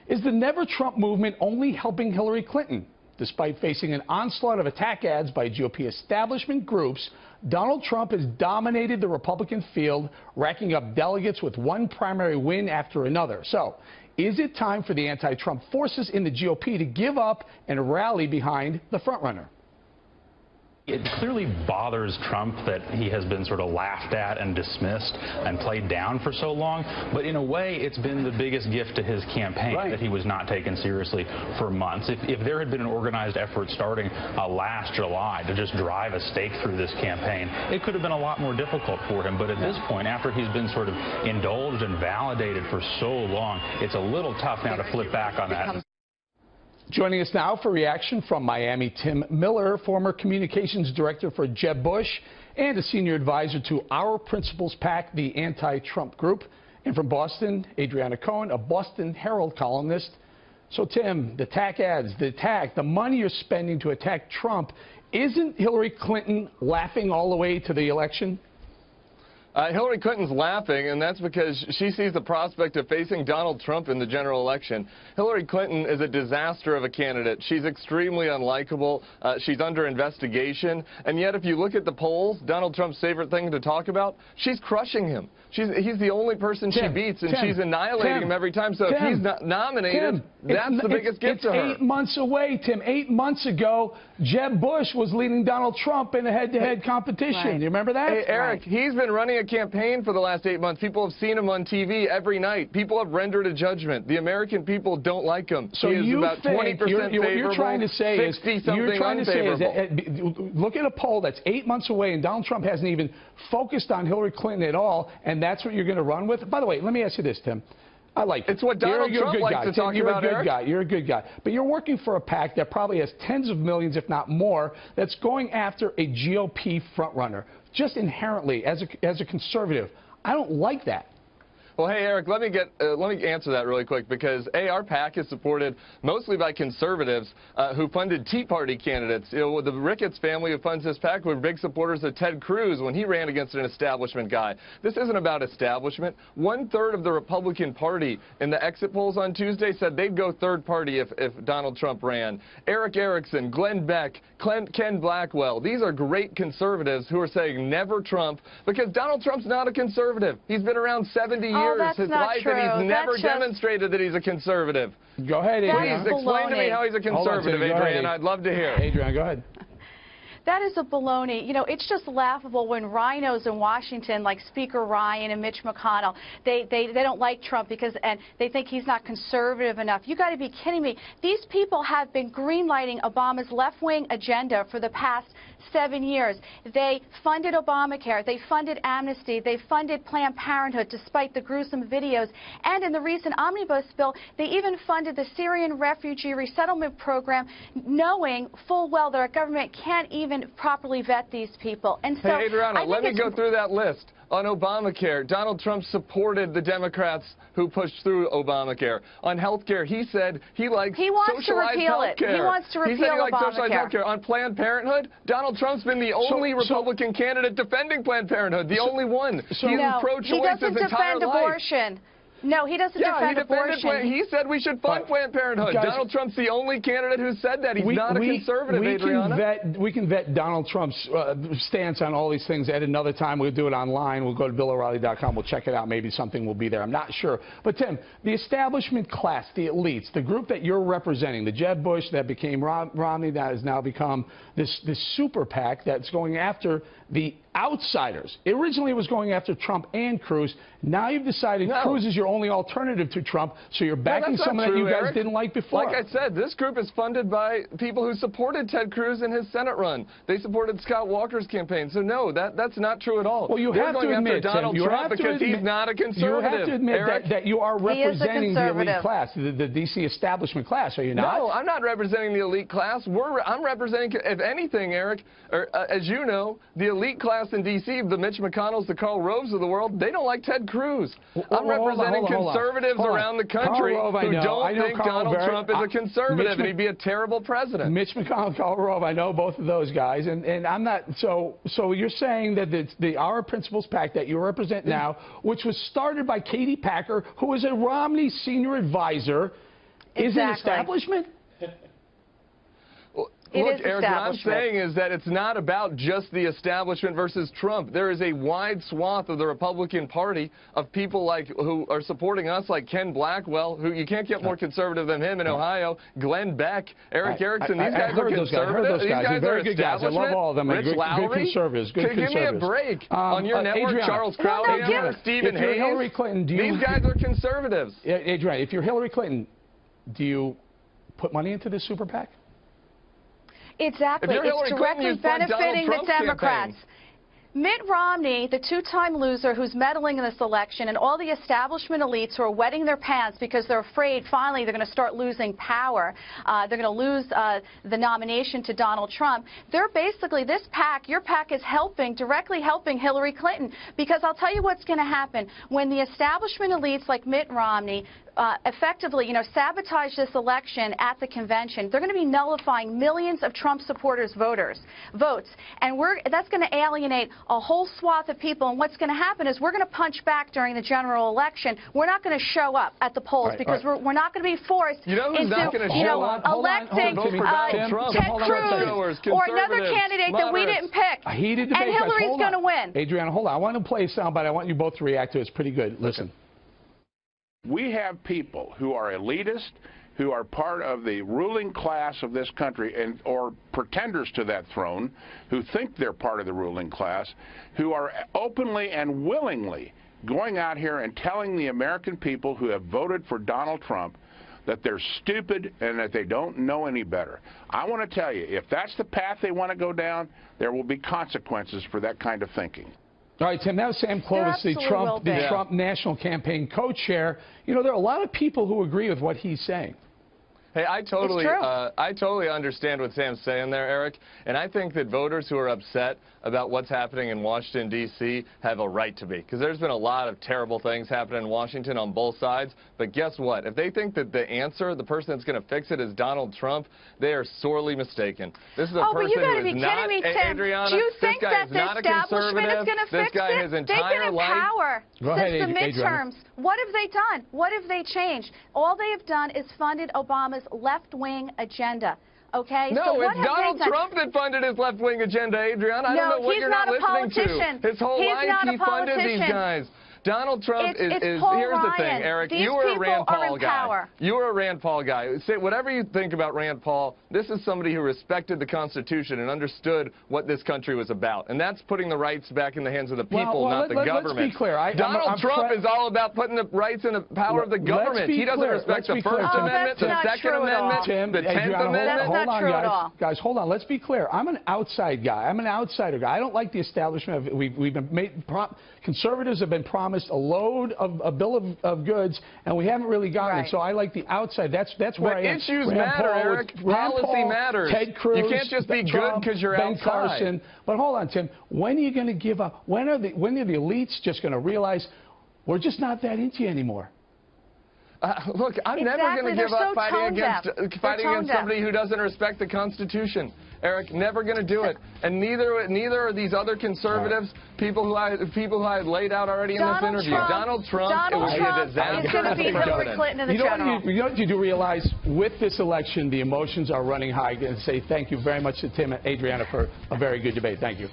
Is the Never Trump movement only helping Hillary Clinton? Despite facing an onslaught of attack ads by GOP establishment groups, Donald Trump has dominated the Republican field, racking up delegates with one primary win after another. So, is it time for the anti-Trump forces in the GOP to give up and rally behind the frontrunner? It clearly bothers Trump that he has been sort of laughed at and dismissed and played down for so long. But in a way, it's been the biggest gift to his campaign that he was not taken seriously for months. If there had been an organized effort starting last July to just drive a stake through this campaign, it could have been a lot more difficult for him. But at this point, after he's been sort of indulged and validated for so long, it's a little tough now to flip back on that. Joining us now for reaction from Miami, Tim Miller, former communications director for Jeb Bush and a senior advisor to Our Principles PAC, the anti-Trump group. And from Boston, Adriana Cohen, a Boston Herald columnist. So, Tim, the attack ads, the attack, the money you're spending to attack Trump, isn't Hillary Clinton laughing all the way to the election? Hillary Clinton's laughing, and that's because she sees the prospect of facing Donald Trump in the general election. Hillary Clinton is a disaster of a candidate. She's extremely unlikable. She's under investigation. And yet, if you look at the polls, Donald Trump's favorite thing to talk about, she's crushing him. He's the only person she beats, and she's annihilating him every time. So if he's not nominated, that's the biggest gift to her. It's 8 months away, Tim. 8 months ago, Jeb Bush was leading Donald Trump in a head-to-head competition. Do you remember that? Hey, Eric, he's been running a campaign for the last 8 months. People have seen him on TV every night. People have rendered a judgment. The American people don't like him. So he is you about think 20% favorable, what you're trying to say is unfavorable. Look at a poll that's 8 months away, and Donald Trump hasn't even focused on Hillary Clinton at all, and that's what you're going to run with? By the way, let me ask you this, Tim. I like it. It's what Donald Trump likes to talk about, Eric. You're a good guy. But you're working for a PAC that probably has tens of millions, if not more, that's going after a GOP frontrunner. Just inherently, as a conservative, I don't like that. Well, hey, Eric, let me answer that really quick, because our PAC is supported mostly by conservatives who funded Tea Party candidates. You know, the Ricketts family who funds this PAC were big supporters of Ted Cruz when he ran against an establishment guy. This isn't about establishment. 1/3 of the Republican Party in the exit polls on Tuesday said they'd go third party if Donald Trump ran. Eric Erickson, Glenn Beck, Ken Blackwell, these are great conservatives who are saying never Trump, because Donald Trump's not a conservative. He's been around 70 years. His life, true. and he's never demonstrated that he's a conservative. Go ahead, Adriana. Please explain to me how he's a conservative, Adriana. I'd love to hear. Adriana, go ahead. That is a baloney. You know, it's just laughable when rhinos in Washington, like Speaker Ryan and Mitch McConnell, they don't like Trump and they think he's not conservative enough. You got to be kidding me. These people have been greenlighting Obama's left-wing agenda for the past 7 years. They funded Obamacare. They funded amnesty. They funded Planned Parenthood despite the gruesome videos. And in the recent omnibus bill, they even funded the Syrian refugee resettlement program, knowing full well that our government can't even properly vet these people. And so, hey, Adriana, let me go through that list. On Obamacare, Donald Trump supported the Democrats who pushed through Obamacare. On health care, he said he likes socialized health care. He wants to repeal He said he likes socialized Obamacare. health care. On Planned Parenthood, Donald Trump's been the only Republican candidate defending Planned Parenthood, the only one. He's pro-choice his entire life. Abortion. No, he doesn't defend abortion. He said we should fund Planned Parenthood. Guys, Donald Trump's the only candidate who said that. He's not a conservative, Adriana. We can vet Donald Trump's stance on all these things at another time. We'll do it online. We'll go to BillO'Reilly.com. We'll check it out. Maybe something will be there. I'm not sure. But, Tim, the establishment class, the elites, the group that you're representing, the Jeb Bush that became Romney, that has now become this super PAC that's going after the outsiders. Originally, it was going after Trump and Cruz. Now you've decided Cruz is your only alternative to Trump, so you're backing someone that you guys didn't like before. Like I said, this group is funded by people who supported Ted Cruz in his Senate run. They supported Scott Walker's campaign. So, no, that's not true at all. Well, you have to admit, Donald Trump because he's not a conservative. You have to admit that you are representing the elite class, the D.C. establishment class, are you not? No, I'm not representing the elite class. I'm representing, if anything, Eric, as you know, the elite class in D.C., the Mitch McConnells, the Karl Roves of the world, they don't like Ted Cruz. I'm representing conservatives around the country who don't think Donald Trump is a conservative, and he'd be a terrible president. Mitch McConnell, Karl Rove, I know both of those guys, and I'm not. So you're saying that the Our Principles PAC that you represent now, which was started by Katie Packer, who is a Romney senior advisor, isn't Exactly. establishment? It Look, is Eric, what I'm establishment. saying is that it's not about just the establishment versus Trump. There is a wide swath of the Republican Party of people like who are supporting us, like Ken Blackwell, who you can't get more conservative than him in Ohio, Glenn Beck, Eric Erickson. These guys are conservative. These guys Very are good guys. I love all of them. Rich Good Lowry. conservatives. Good Give me a conservatives. break. On your network, Adriana. Charles Well, no, Krauthammer, give- Stephen If you're Hayes. Hillary Clinton, do you... These guys are conservatives. Adriana, if you're Hillary Clinton, do you put money into this super PAC? Exactly. If you're Hillary It's Clinton, directly you'd fund Donald benefiting the Trump's Democrats. campaign. Mitt Romney, the two-time loser who's meddling in this election, and all the establishment elites who are wetting their pants because they're afraid finally they're going to start losing power. They're going to lose the nomination to Donald Trump. They're basically, this PAC, your PAC is directly helping Hillary Clinton, because I'll tell you what's going to happen. When the establishment elites like Mitt Romney effectively, sabotage this election at the convention, they're going to be nullifying millions of Trump supporters' votes, and that's going to alienate a whole swath of people. And what's going to happen is we're going to punch back during the general election. We're not going to show up at the polls because we're not going to be forced You know who's into not gonna show up? electing Ted Cruz or another candidate that we didn't pick. Heated debate, and Hillary's going to win. Adriana, hold on. I want to play a soundbite. I want you both to react to it. It's pretty good. Listen. We have people who are elitist, who are part of the ruling class of this country, or pretenders to that throne, who think they're part of the ruling class, who are openly and willingly going out here and telling the American people who have voted for Donald Trump that they're stupid and that they don't know any better. I want to tell you, if that's the path they want to go down, there will be consequences for that kind of thinking. All right, Tim, that was Sam Clovis, the Trump National Campaign co-chair. There are a lot of people who agree with what he's saying. Hey, I totally understand what Sam's saying there, Eric, and I think that voters who are upset about what's happening in Washington, D.C. have a right to be, because there's been a lot of terrible things happening in Washington on both sides, but guess what? If they think that the answer, the person that's going to fix it is Donald Trump, they are sorely mistaken. This is a person who is not, Adriana, do you this think guy that is not a conservative. This guy, his entire life. They've been in power since the midterms. What have they done? What have they changed? All they have done is funded Obama's left-wing agenda. Okay? No, so it's Donald Trump that funded his left-wing agenda, Adriana. I don't know what you're not listening to. His whole life he funded these guys. Donald Trump is here's the thing, Eric. You were a Rand Paul guy. You were a Rand Paul guy. Say whatever you think about Rand Paul, this is somebody who respected the Constitution and understood what this country was about. And that's putting the rights back in the hands of the people, not the government. Let's be clear. Donald Trump is all about putting the rights in the power of the government. He doesn't respect the First Amendment, the Second Amendment, the 10th Amendment. That's not true at all. Guys, hold on. Let's be clear. I'm an outside guy. I'm an outsider guy. I don't like the establishment. We've been conservatives have been promised a load of a bill of goods, and we haven't really gotten it. So I like the outside. That's where I am. Issues matter, Eric. Policy matters. Ted Cruz, you can't just be good because you're Ben outside. Carson. But hold on, Tim. When are you going to give up? When are the elites just going to realize we're just not that into you anymore? Look, I'm never going to give up fighting against somebody who doesn't respect the Constitution. Eric, never going to do it. And neither are these other conservatives, people who I laid out already in this interview. Donald Trump it would be a disaster. Is going to be Hillary Clinton in the general. You know what you do realize? With this election, the emotions are running high. And say thank you very much to Tim and Adriana for a very good debate. Thank you.